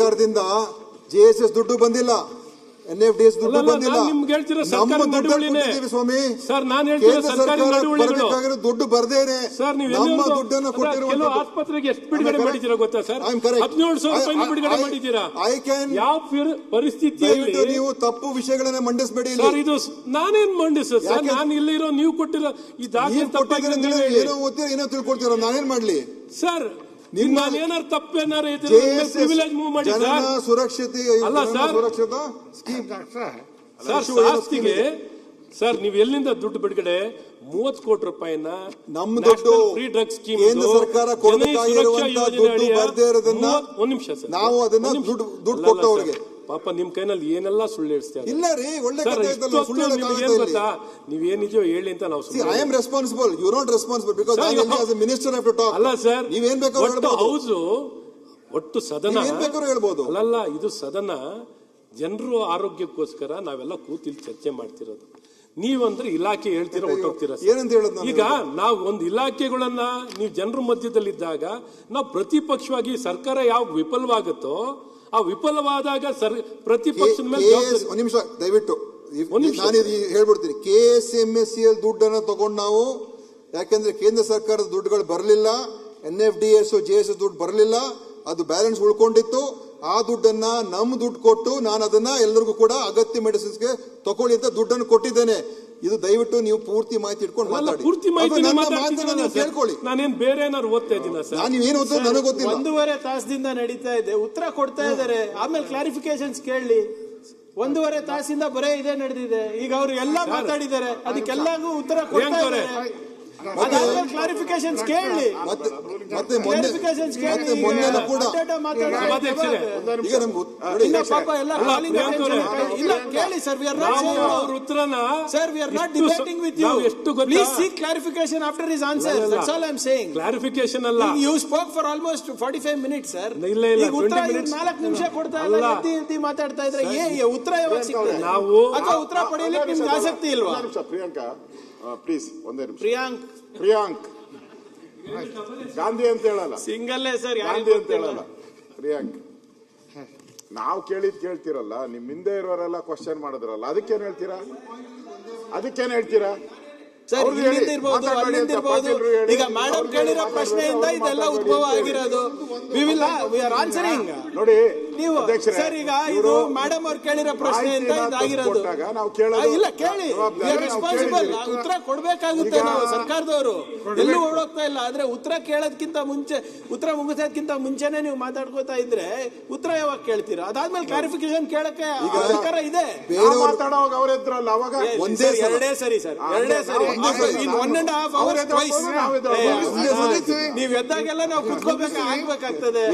ಸರ್ಕಾರದಿಂದ JSS ದುಡ್ಡು ಬಂದಿಲ್ಲ, NFDS ದುಡ್ಡು ಬಂದಿಲ್ಲ. ನಮ್ಮ ದುಡ್ಡು ಕೊಟ್ಟಿದ್ದೀವಿ ಸ್ವಾಮಿ. ಕೇಂದ್ರ ಸರ್ಕಾರ ಬರಬೇಕಾಗಿರೋ ದುಡ್ಡು ಬರ್ದೇನೆ ನಮ್ಮ ದುಡ್ಡನ್ನು ಕೊಟ್ಟಿರುವಂತದ್ದು. ಆಸ್ಪತ್ರೆಗೆ ಎಷ್ಟು ಬಿಡುಗಡೆ ಮಾಡಿದ್ದೀರಾ ಗೊತ್ತಾ ಸರ್? 17,000 ಬಿಡುಗಡೆ ಮಾಡಿದ್ದೀರಾ. ಯಾವ ಪರಿಸ್ಥಿತಿಯಲ್ಲಿ ನೀವು ತಪ್ಪು ವಿಷಯಗಳನ್ನ ಮಂಡಿಸಬೇಡಿ ಸರ್. ಇದು ನಾನೇನ್ ಮಂಡಿಸ ಸರ್? ನಾನು ಇಲ್ಲಿರೋ ನೀವು ಕೊಟ್ಟಿರೋ ಈ ದಾಖಲೆ ಏನೋ ಓದ್ತೀರ, ಏನೋ ತಿಳ್ಕೊಡ್ತೀರ, ನಾನೇನ್ ಮಾಡ್ಲಿ ಸರ್? ಏನಾರು ತಪ್ಪೇನಾರು ಪ್ರಿವಿಲೇಜ್ ಮೂವ್ ಮಾಡಿ ಸುರಕ್ಷತೆ ಅಲ್ಲ ಸರ್. ಆಸ್ತಿಗೆ ಸರ್ ನೀವು ಎಲ್ಲಿಂದ ದುಡ್ಡು ಬಿಡುಗಡೆ? 30 ಕೋಟಿ ರೂಪಾಯಿನ ನಮ್ಮ ದುಡ್ಡು ಫ್ರೀ ಡ್ರಗ್ಸ್ ಸ್ಕೀಮ್ ಕೇಂದ್ರ ಸರ್ಕಾರ ಕೊಡಬೇಕಾಗಿರುವಂತ ದುಡ್ಡು ಬರ್ದೇ ಇರೋದನ್ನ ಒಂದ್ ನಿಮಿಷ ಸರ್, ನಾವು ಅದನ್ನ ದುಡ್ಡು ಕೊಟ್ಟವ್ರಿಗೆ ಪಾಪ ನಿಮ್ ಕೈನಲ್ಲಿ ಏನೆಲ್ಲ ಸುಳ್ಳು ಹೇಳ್ತಾರೆ. ಇಲ್ಲ ರೀ, ಒಳ್ಳೆ ನೀವೇನಿದೆಯೋ ಹೇಳಿ ಅಂತ ನಾವು. I am responsible, you not responsible because I am as a minister have to talk. ಅಲ್ಲ ಸರ್, ನೀವೇನ್ ಬೇಕಾದ್ರೂ ಹೇಳ್ಬೋದು. ಹೌಸ್ ಒಟ್ಟು ಸದನ ಏನ್ ಬೇಕಾದ್ರೂ ಹೇಳ್ಬೋದು. ಅಲ್ಲಲ್ಲ, ಇದು ಸದನ ಜನರು ಆರೋಗ್ಯಕ್ಕೋಸ್ಕರ ನಾವೆಲ್ಲ ಕೂತಿಲ್ಲಿ ಚರ್ಚೆ ಮಾಡ್ತಿರೋದು. ನೀವಂದ್ರೆ ಇಲಾಖೆ ಹೇಳ್ತೀರಾ, ಹೊಟ್ಟೋಗ್ತೀರಾ. ಏನಂತ ಹೇಳೋದು? ಈಗ ನಾವು ಒಂದು ಇಲಾಖೆಗಳನ್ನ ನೀವು ಜನರ ಮಧ್ಯದಲ್ಲಿದ್ದಾಗ ನಾವು ಪ್ರತಿಪಕ್ಷವಾಗಿ ಸರ್ಕಾರ ಯಾವ ವಿಫಲವಾಗುತ್ತೋ ಆ ವಿಫಲವಾದಾಗ ಪ್ರತಿಪಕ್ಷದ ಮೇಲೆ ಒಂದ್ ನಿಮಿಷ ದಯವಿಟ್ಟು ನಾನು ಹೇಳ್ಬಿಡ್ತೀನಿ. KSMSCL ದುಡ್ಡನ್ನ ತಗೊಂಡು ನಾವು, ಯಾಕಂದ್ರೆ ಕೇಂದ್ರ ಸರ್ಕಾರದ ದುಡ್ಡುಗಳು ಬರಲಿಲ್ಲ, NFDS JSS ದುಡ್ಡು ಬರಲಿಲ್ಲ, ಅದು ಬ್ಯಾಲೆನ್ಸ್ ಉಳ್ಕೊಂಡಿತ್ತು. ಆ ದುಡ್ಡನ್ನ ನಮ್ಮ ದುಡ್ಡು ಕೊಟ್ಟು ನಾನು ಅದನ್ನ ಎಲ್ಲರಿಗೂ ಕೂಡ ಅಗತ್ಯ ಮೆಡಿಸಿನ್ಸ್ಗೆ ತಗೊಳ್ಳಿ ಅಂತ ದುಡ್ಡನ್ನು ಕೊಟ್ಟಿದ್ದೇನೆ. ಇದು ದಯವಿಟ್ಟು ನೀವು ಪೂರ್ತಿ ಮಾಹಿತಿ ಇಟ್ಕೊಂಡು ಮಾತಾಡಿ. ಪೂರ್ತಿ ಮಾಹಿತಿ ಕೇಳ್ಕೊಳ್ಳಿ. ನಾನೇನ್ ಬೇರೆ ಏನಾದ್ರು ಓದ್ತಾ ಇದ್ದೀನ ಸರ್? ನಾನು ಏನು ಓದ್ತಾ ನನಗೆ ಗೊತ್ತಿಲ್ಲ. 1.5 ತಾಸದಿಂದ ನಡೀತಾ ಇದೆ, ಉತ್ತರ ಕೊಡ್ತಾ ಇದ್ದಾರೆ. ಆಮೇಲೆ ಕ್ಲಾರಿಫಿಕೇಶನ್ಸ್ ಕೇಳಿ. 1.5 ತಾಸಿಂದ ಬರೇ ಇದೇ ನಡೆದಿದೆ. ಈಗ ಅವರು ಎಲ್ಲ ಮಾತಾಡಿದ್ದಾರೆ, ಅದಕ್ಕೆಲ್ಲಗೂ ಉತ್ತರ ಕೊಡ್ತಾ ಇದ್ದಾರೆ. ಕ್ಲಾರಿಫಿಕೇಶನ್ಸ್ ಕೇಳಿ. ಮತ್ತೆ ಮೊನ್ನೆ ಕೂಡ ಪಾಪ ಎಲ್ಲ ಇಲ್ಲ ಕೇಳಿ ಸರ್. ವಿ ಆರ್ ನಾಟ್ ಉತ್ತರನ sir, we are not debating with you. Please seek clarification after his answer. That's all I am saying. Clarification ಅಲ್ಲ, you spoke for almost 45 minutes sir. ಈಗ ಉತ್ತರ 4 ನಿಮಿಷ ಕೊಡ್ತಾ ಇಲ್ಲ, ಎತ್ತಿ ಮಾತಾಡ್ತಾ ಇದ್ರೆ ಉತ್ತರ ಯಾವಾಗ ಸಿಗ್ತದೆ? ನಾವು ಅಥವಾ ಉತ್ತರ ಪಡೆಯಲಿಕ್ಕೆ ನಿಮ್ಗೆ ಆಸಕ್ತಿ ಇಲ್ವಾ? ಪ್ರಿಯಾಂಕಾ ಪ್ಲೀಸ್ ಒಂದೇ ನಿಮಿಷ. ಪ್ರಿಯಾಂಕ್ ಗಾಂಧಿ ಅಂತ ಹೇಳಲ್ಲ, ಸಿಂಗಲ್ಲೇ ಸರ್, ಗಾಂಧಿ ಅಂತ ಹೇಳಲ್ಲ. ಪ್ರಿಯಾಂಕ್, ನಾವು ಕೇಳ್ತಿರಲ್ಲ, ನಿಮ್ ಹಿಂದೆ ಇರೋರೆಲ್ಲ ಕ್ವಶನ್ ಮಾಡಿದ್ರಲ್ಲ, ಅದಕ್ಕೇನ್ ಹೇಳ್ತೀರಾ? ಸರ್ ಇಲ್ಲಿಂದಿರ್ಬೋದು, ಅಲ್ಲಿಂದಿರ್ಬೋದು. ಈಗ ಮೇಡಮ್ ಕೇಳಿರೋ ಪ್ರಶ್ನೆಯಿಂದ ಇದೆಲ್ಲ ಉದ್ಭವ ಆಗಿರೋದು. We are answering. ನೋಡಿ ನೀವು ಸರ್, ಈಗ ಇದು ಮೇಡಮ್ ಅವ್ರು ಕೇಳಿರೋ ಪ್ರಶ್ನೆಯಿಂದ ಇದಾಗಿರೋದು. ಇಲ್ಲ ಕೇಳಿ, ರೆಸ್ಪಾನ್ಸಿಬಲ್. ಉತ್ತರ ಕೊಡ್ಬೇಕಾಗುತ್ತೆ ನಾವು ಸರ್ಕಾರದವರು. ಎಲ್ಲೂ ಓಡೋಗ್ತಾ ಇಲ್ಲ. ಆದ್ರೆ ಉತ್ತರ ಕೇಳೋದಕ್ಕಿಂತ ಮುಂಚೆ, ಉತ್ತರ ಮುಗಿಸೋದಕ್ಕಿಂತ ಮುಂಚೆನೆ ನೀವು ಮಾತಾಡ್ಕೋತಾ ಇದ್ರೆ ಉತ್ತರ ಯಾವಾಗ ಕೇಳ್ತೀರಾ? ಅದಾದ್ಮೇಲೆ ಕ್ಲಾರಿಫಿಕೇಶನ್ ಕೇಳಕ್ಕೆ ಅಧಿಕಾರ ಇದೆ. ಮಾತಾಡೋವಾಗ ಅವರಿದ್ರಲ್ಲ, ಅವಾಗ ಎರಡೇ ಸರಿ ಸರ್, ಎರಡೇ ಸರಿ. In 1.5 hours twice. ನೀವು ಎದ್ದಾಗೆಲ್ಲ ನಾವು ಕುತ್ಕೋಬೇಕಾಗ್ತದೆ.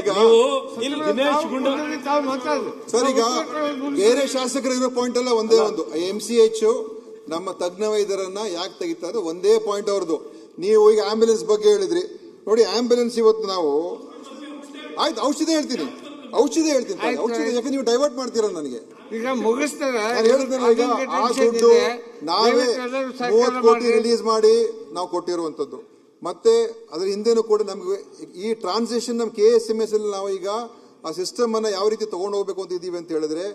ಸರ್, ಈಗ ಬೇರೆ ಶಾಸಕರು ಇರೋ ಪಾಯಿಂಟ್ ಎಲ್ಲ ಒಂದೇ ಒಂದು. MCH ನಮ್ಮ ತಜ್ಞ ವೈದ್ಯರನ್ನ ಯಾಕೆ ತೆಗಿತಾರೆ ಒಂದೇ ಪಾಯಿಂಟ್ ಅವ್ರದ್ದು. ನೀವು ಈಗ ಆಂಬ್ಯುಲೆನ್ಸ್ ಬಗ್ಗೆ ಹೇಳಿದ್ರಿ. ನೋಡಿ, ಆಂಬ್ಯುಲೆನ್ಸ್ ಇವತ್ತು ನಾವು ಆಯ್ತು ಔಷಧಿ ಹೇಳ್ತೀನಿ ಯಾಕೆ ನೀವು ಡೈವರ್ಟ್ ಮಾಡ್ತೀರ ನನಗೆ? ಈಗ ಮುಗಿಸ್ತಾರೆ. ಈಗ ಆ ದುಡ್ಡು ನಾವೇ 30 ಕೋಟಿ ರಿಲೀಸ್ ಮಾಡಿ ನಾವು ಕೊಟ್ಟಿರುವಂತದ್ದು. ಮತ್ತೆ ಅದ್ರ ಹಿಂದೆನೂ ಕೂಡ ನಮ್ಗೆ ಈ ಟ್ರಾನ್ಸಾಕ್ಷನ್ ನಮ್ KSMS ಅಲ್ಲಿ ನಾವು ಈಗ ಆ ಸಿಸ್ಟಮ್ ಅನ್ನ ಯಾವ ರೀತಿ ತಗೊಂಡು ಹೋಗ್ಬೇಕು ಅಂತ ಇದೀವಿ ಅಂತ ಹೇಳಿದ್ರೆ,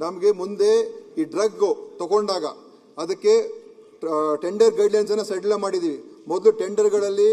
ನಮ್ಗೆ ಮುಂದೆ ಈ ಡ್ರಗ್ ತಗೊಂಡಾಗ ಅದಕ್ಕೆ ಟೆಂಡರ್ ಗೈಡ್ಲೈನ್ಸ್ ಅನ್ನ ಸೆಟ್ಲ್ ಮಾಡಿದೀವಿ. ಮೊದಲು ಟೆಂಡರ್ಗಳಲ್ಲಿ